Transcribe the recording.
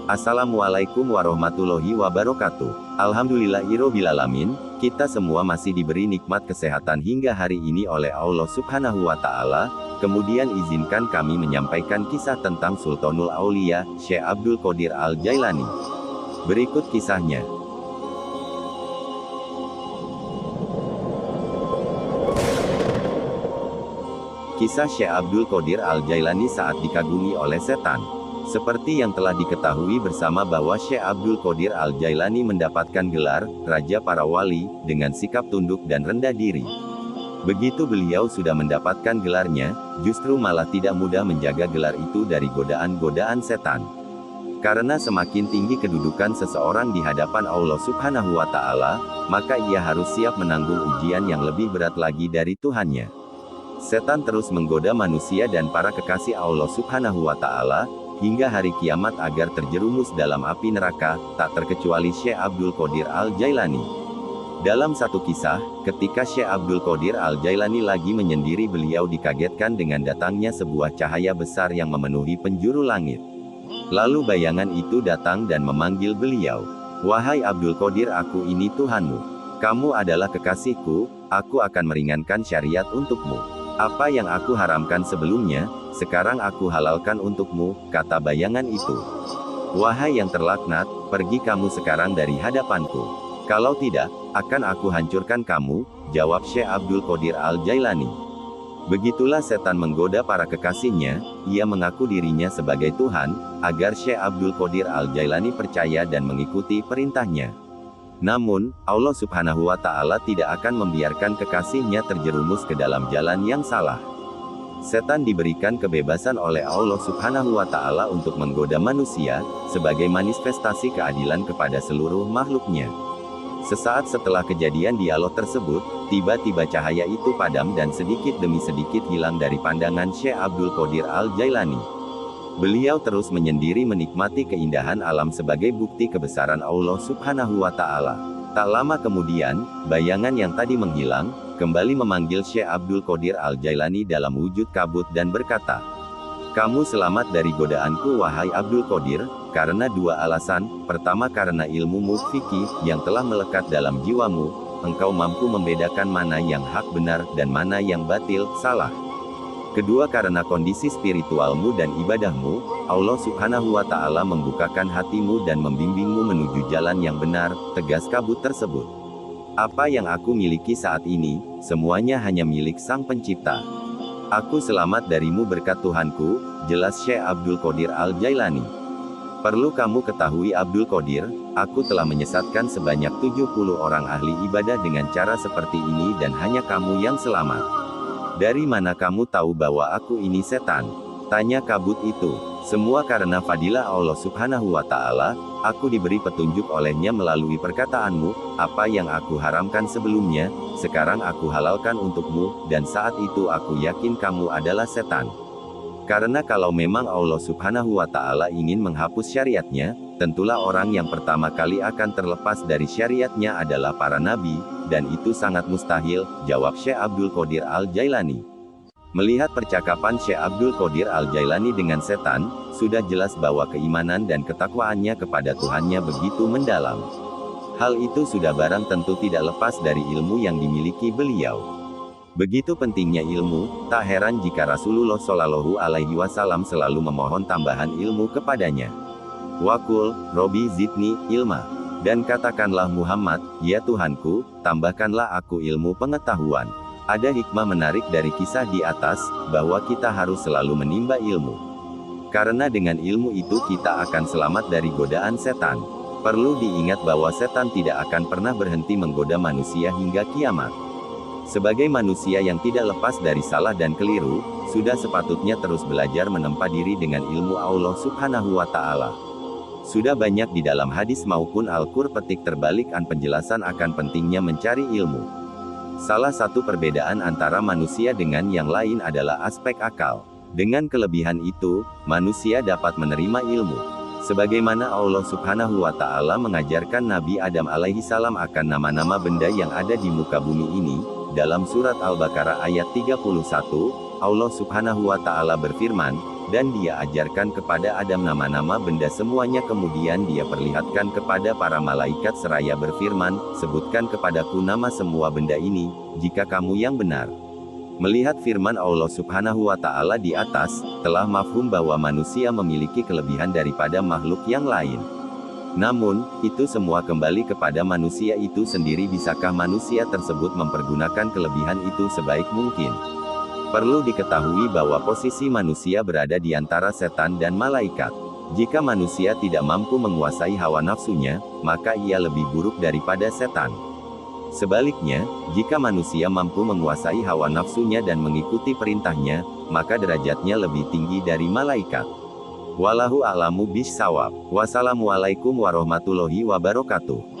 Assalamualaikum warahmatullahi wabarakatuh. Alhamdulillahirobbilalamin, kita semua masih diberi nikmat kesehatan hingga hari ini oleh Allah Subhanahu wa Ta'ala. Kemudian izinkan kami menyampaikan kisah tentang Sultanul Aulia, Syekh Abdul Qadir Al-Jailani. Berikut kisahnya. Kisah Syekh Abdul Qadir Al-Jailani saat dikagumi oleh setan. Seperti yang telah diketahui bersama bahwa Syekh Abdul Qadir Al-Jailani mendapatkan gelar Raja Para Wali dengan sikap tunduk dan rendah diri. Begitu beliau sudah mendapatkan gelarnya, justru malah tidak mudah menjaga gelar itu dari godaan-godaan setan. Karena semakin tinggi kedudukan seseorang di hadapan Allah Subhanahu wa Ta'ala, maka ia harus siap menanggung ujian yang lebih berat lagi dari Tuhannya. Setan terus menggoda manusia dan para kekasih Allah Subhanahu wa Ta'ala hingga hari kiamat agar terjerumus dalam api neraka, tak terkecuali Syekh Abdul Qadir Al-Jailani. Dalam satu kisah, ketika Syekh Abdul Qadir Al-Jailani lagi menyendiri, beliau dikagetkan dengan datangnya sebuah cahaya besar yang memenuhi penjuru langit. Lalu bayangan itu datang dan memanggil beliau, "Wahai Abdul Qadir, aku ini Tuhanmu. Kamu adalah kekasihku, aku akan meringankan syariat untukmu. Apa yang aku haramkan sebelumnya, sekarang aku halalkan untukmu," kata bayangan itu. "Wahai yang terlaknat, pergi kamu sekarang dari hadapanku. Kalau tidak, akan aku hancurkan kamu," jawab Syekh Abdul Qadir Al-Jailani. Begitulah setan menggoda para kekasihnya. Ia mengaku dirinya sebagai Tuhan, agar Syekh Abdul Qadir Al-Jailani percaya dan mengikuti perintahnya. Namun, Allah Subhanahu wa Ta'ala tidak akan membiarkan kekasihnya terjerumus ke dalam jalan yang salah. Setan diberikan kebebasan oleh Allah Subhanahu wa Ta'ala untuk menggoda manusia, sebagai manifestasi keadilan kepada seluruh makhluknya. Sesaat setelah kejadian dialog tersebut, tiba-tiba cahaya itu padam dan sedikit demi sedikit hilang dari pandangan Syekh Abdul Qadir Al-Jailani. Beliau terus menyendiri menikmati keindahan alam sebagai bukti kebesaran Allah Subhanahu wa Ta'ala. Tak lama kemudian, bayangan yang tadi menghilang, kembali memanggil Syekh Abdul Qadir Al-Jailani dalam wujud kabut dan berkata, "Kamu selamat dari godaanku wahai Abdul Qadir, karena dua alasan. Pertama, karena ilmumu fikih yang telah melekat dalam jiwamu, engkau mampu membedakan mana yang hak benar dan mana yang batil salah. Kedua, karena kondisi spiritualmu dan ibadahmu, Allah Subhanahu wa Ta'ala membukakan hatimu dan membimbingmu menuju jalan yang benar," tegas kabut tersebut. "Apa yang aku miliki saat ini, semuanya hanya milik Sang Pencipta. Aku selamat darimu berkat Tuhanku," jelas Syekh Abdul Qadir Al-Jailani. "Perlu kamu ketahui Abdul Qadir, aku telah menyesatkan sebanyak 70 orang ahli ibadah dengan cara seperti ini dan hanya kamu yang selamat. Dari mana kamu tahu bahwa aku ini setan?" tanya kabut itu. "Semua karena fadilah Allah Subhanahu wa Ta'ala, aku diberi petunjuk olehnya melalui perkataanmu. Apa yang aku haramkan sebelumnya, sekarang aku halalkan untukmu, dan saat itu aku yakin kamu adalah setan. Karena kalau memang Allah Subhanahu wa Ta'ala ingin menghapus syariatnya, tentulah orang yang pertama kali akan terlepas dari syariatnya adalah para nabi, dan itu sangat mustahil," jawab Syekh Abdul Qadir Al-Jailani. Melihat percakapan Syekh Abdul Qadir Al-Jailani dengan setan, sudah jelas bahwa keimanan dan ketakwaannya kepada Tuhannya begitu mendalam. Hal itu sudah barang tentu tidak lepas dari ilmu yang dimiliki beliau. Begitu pentingnya ilmu, tak heran jika Rasulullah Shallallahu Alaihi Wasallam selalu memohon tambahan ilmu kepadanya. "Waqul Robbi zidni ilma," dan katakanlah Muhammad, "Ya Tuhanku, tambahkanlah aku ilmu pengetahuan." Ada hikmah menarik dari kisah di atas, bahwa kita harus selalu menimba ilmu. Karena dengan ilmu itu kita akan selamat dari godaan setan. Perlu diingat bahwa setan tidak akan pernah berhenti menggoda manusia hingga kiamat. Sebagai manusia yang tidak lepas dari salah dan keliru, sudah sepatutnya terus belajar menempa diri dengan ilmu Allah Subhanahu wa Ta'ala. Sudah banyak di dalam hadis maupun Al-Qur'an petik terbalik penjelasan akan pentingnya mencari ilmu. Salah satu perbedaan antara manusia dengan yang lain adalah aspek akal. Dengan kelebihan itu, manusia dapat menerima ilmu. Sebagaimana Allah Subhanahu wa Ta'ala mengajarkan Nabi Adam alaihi salam akan nama-nama benda yang ada di muka bumi ini, dalam surat Al-Baqarah ayat 31, Allah Subhanahu wa Ta'ala berfirman, Dan dia ajarkan kepada Adam nama-nama benda semuanya, kemudian dia perlihatkan kepada para malaikat seraya berfirman, sebutkan kepadaku nama semua benda ini, jika kamu yang benar. Melihat firman Allah Subhanahu wa Ta'ala di atas, telah mafhum bahwa manusia memiliki kelebihan daripada makhluk yang lain. Namun, itu semua kembali kepada manusia itu sendiri. Bisakah manusia tersebut mempergunakan kelebihan itu sebaik mungkin? Perlu diketahui bahwa posisi manusia berada di antara setan dan malaikat. Jika manusia tidak mampu menguasai hawa nafsunya, maka ia lebih buruk daripada setan. Sebaliknya, jika manusia mampu menguasai hawa nafsunya dan mengikuti perintahnya, maka derajatnya lebih tinggi dari malaikat. Wallahu a'lamu bishshawab. Wassalamualaikum warahmatullahi wabarakatuh.